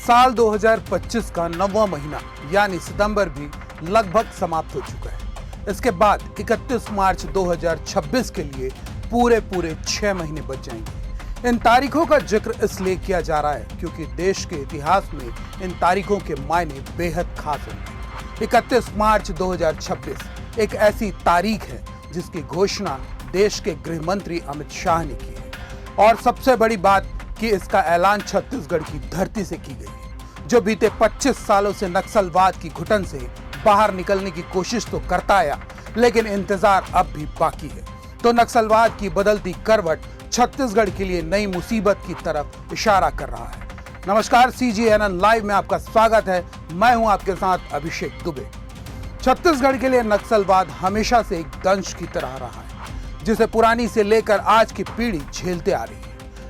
साल 2025 का 9वां महीना यानी सितंबर भी लगभग समाप्त हो चुका है। इसके बाद 31 मार्च 2026 के लिए पूरे 6 महीने बच जाएंगे। इन तारीखों का जिक्र इसलिए किया जा रहा है क्योंकि देश के इतिहास में इन तारीखों के मायने बेहद खास होंगे। 31 मार्च 2026 एक ऐसी तारीख है जिसकी घोषणा देश के गृह मंत्री अमित शाह ने की है और सबसे बड़ी बात कि इसका ऐलान छत्तीसगढ़ की धरती से की गई है, जो बीते 25 सालों से नक्सलवाद की घुटन से बाहर निकलने की कोशिश तो करता आया, लेकिन इंतजार अब भी बाकी है। तो नक्सलवाद की बदलती करवट छत्तीसगढ़ के लिए नई मुसीबत की तरफ इशारा कर रहा है। नमस्कार, CGNN लाइव में आपका स्वागत है। मैं हूं आपके साथ अभिषेक दुबे। छत्तीसगढ़ के लिए नक्सलवाद हमेशा से एक दंश की तरह रहा है, जिसे पुरानी से लेकर आज की पीढ़ी झेलते आ रही है।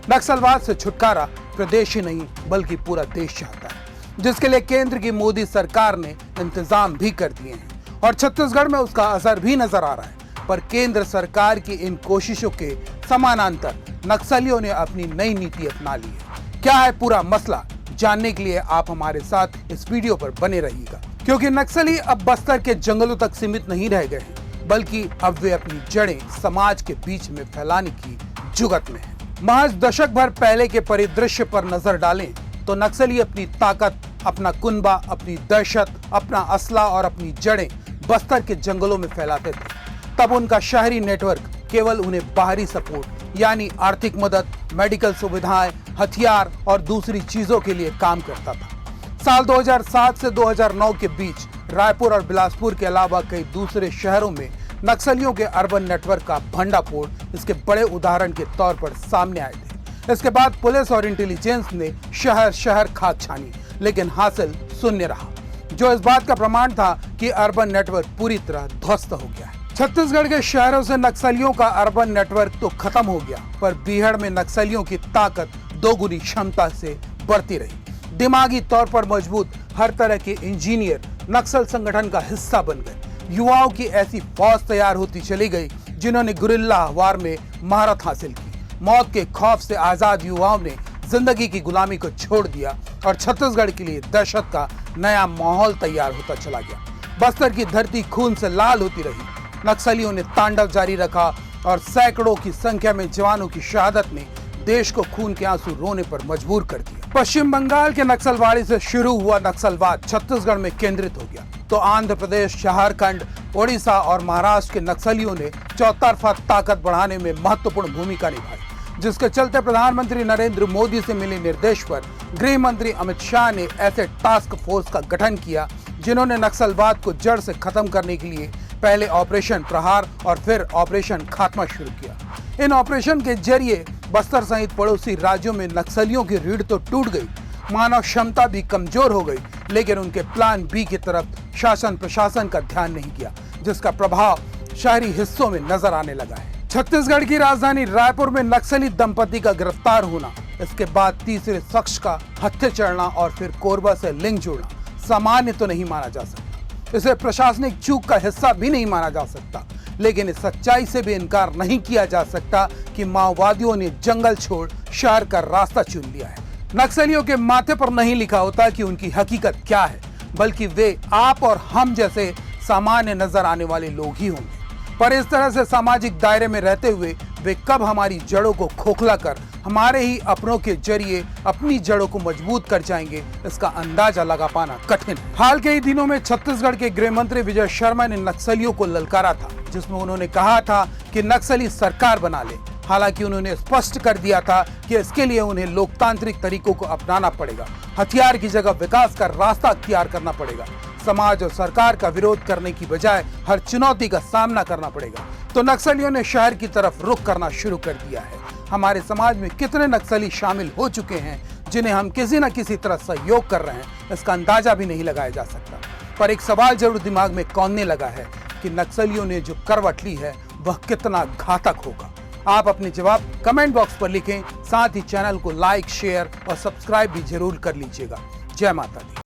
नक्सलवाद से छुटकारा प्रदेश ही नहीं बल्कि पूरा देश चाहता है, जिसके लिए केंद्र की मोदी सरकार ने इंतजाम भी कर दिए हैं और छत्तीसगढ़ में उसका असर भी नजर आ रहा है। पर केंद्र सरकार की इन कोशिशों के समानांतर नक्सलियों ने अपनी नई नीति अपना ली है। क्या है पूरा मसला, जानने के लिए आप हमारे साथ इस वीडियो पर बने रहिएगा, क्योंकि नक्सली अब बस्तर के जंगलों तक सीमित नहीं रह गए हैं, बल्कि अब वे अपनी जड़ें समाज के बीच में फैलाने की जुगत में है। महज दशक भर पहले के परिदृश्य पर नजर डालें तो नक्सली अपनी ताकत, अपना कुनबा, अपनी दहशत, अपना असला और अपनी जड़ें बस्तर के जंगलों में फैलाते थे। तब उनका शहरी नेटवर्क केवल उन्हें बाहरी सपोर्ट यानी आर्थिक मदद, मेडिकल सुविधाएं, हथियार और दूसरी चीजों के लिए काम करता था। साल 2007 से 2009 के बीच रायपुर और बिलासपुर के अलावा कई दूसरे शहरों में नक्सलियों के अर्बन नेटवर्क का भंडाफोड़ इसके बड़े उदाहरण के तौर पर सामने आए थे। इसके बाद पुलिस और इंटेलिजेंस ने शहर शहर खाक छानी, लेकिन हासिल शून्य रहा, जो इस बात का प्रमाण था कि अर्बन नेटवर्क पूरी तरह ध्वस्त हो गया है। छत्तीसगढ़ के शहरों से नक्सलियों का अर्बन नेटवर्क तो खत्म हो गया, पर बीहड़ में नक्सलियों की ताकत दोगुनी क्षमता से बढ़ती रही। दिमागी तौर पर मजबूत हर तरह के इंजीनियर नक्सल संगठन का हिस्सा बन गए। युवाओं की ऐसी फौज तैयार होती चली गई जिन्होंने गुरिल्ला वार में महारत हासिल की। मौत के खौफ से आजाद युवाओं ने जिंदगी की गुलामी को छोड़ दिया और छत्तीसगढ़ के लिए दहशत का नया माहौल तैयार होता चला गया। बस्तर की धरती खून से लाल होती रही। नक्सलियों ने तांडव जारी रखा और सैकड़ों की संख्या में जवानों की शहादत ने देश को खून के आंसू रोने पर मजबूर कर दिया। पश्चिम बंगाल के नक्सलवाड़ी से शुरू हुआ नक्सलवाद छत्तीसगढ़ में केंद्रित हो गया, तो आंध्र प्रदेश, झारखंड, ओडिशा और महाराष्ट्र के नक्सलियों ने चौतरफा ताकत बढ़ाने में महत्वपूर्ण भूमिका निभाई, जिसके चलते प्रधानमंत्री नरेंद्र मोदी से मिले निर्देश पर गृह मंत्री अमित शाह ने ऐसे टास्क फोर्स का गठन किया जिन्होंने नक्सलवाद को जड़ से खत्म करने के लिए पहले ऑपरेशन प्रहार और फिर ऑपरेशन खात्मा शुरू किया। इन ऑपरेशन के जरिए बस्तर सहित पड़ोसी राज्यों में नक्सलियों की रीढ़ तो टूट गई, मानव क्षमता भी कमजोर हो गई, लेकिन उनके प्लान बी की तरफ शासन प्रशासन का ध्यान नहीं किया, जिसका प्रभाव शहरी हिस्सों में नजर आने लगा है। छत्तीसगढ़ की राजधानी रायपुर में नक्सली दंपति का गिरफ्तार होना, इसके बाद तीसरे शख्स का हत्या चढ़ना और फिर कोरबा से लिंक जोड़ना सामान्य तो नहीं माना जा सकता। इसे प्रशासनिक चूक का हिस्सा भी नहीं माना जा सकता, लेकिन इस सच्चाई से भी इनकार नहीं किया जा सकता कि माओवादियों ने जंगल छोड़ शहर का रास्ता चुन लिया है। नक्सलियों के माथे पर नहीं लिखा होता कि उनकी हकीकत क्या है, बल्कि वे आप और हम जैसे सामान्य नजर आने वाले लोग ही होंगे। पर इस तरह से सामाजिक दायरे में रहते हुए वे कब हमारी जड़ों को खोखला कर हमारे ही अपनों के जरिए अपनी जड़ों को मजबूत कर जाएंगे, इसका अंदाजा लगा पाना कठिन है। हाल के ही दिनों में छत्तीसगढ़ के गृह मंत्री विजय शर्मा ने नक्सलियों को ललकारा था, जिसमें उन्होंने कहा था कि नक्सली सरकार बना ले। हालांकि उन्होंने स्पष्ट कर दिया था कि इसके लिए उन्हें लोकतांत्रिक तरीकों को अपनाना पड़ेगा, हथियार की जगह विकास का रास्ता अख्तियार करना पड़ेगा, समाज और सरकार का विरोध करने की बजाय हर चुनौती का सामना करना पड़ेगा। तो नक्सलियों ने शहर की तरफ रुख करना शुरू कर दिया है। हमारे समाज में कितने नक्सली शामिल हो चुके हैं जिन्हें हम किसी न किसी तरह सहयोग कर रहे हैं, इसका अंदाजा भी नहीं लगाया जा सकता। पर एक सवाल जरूर दिमाग में कौंधने लगा है कि नक्सलियों ने जो करवट ली है वह कितना घातक होगा। आप अपने जवाब कमेंट बॉक्स पर लिखें, साथ ही चैनल को लाइक, शेयर और सब्सक्राइब भी जरूर कर लीजिएगा। जय माता दी।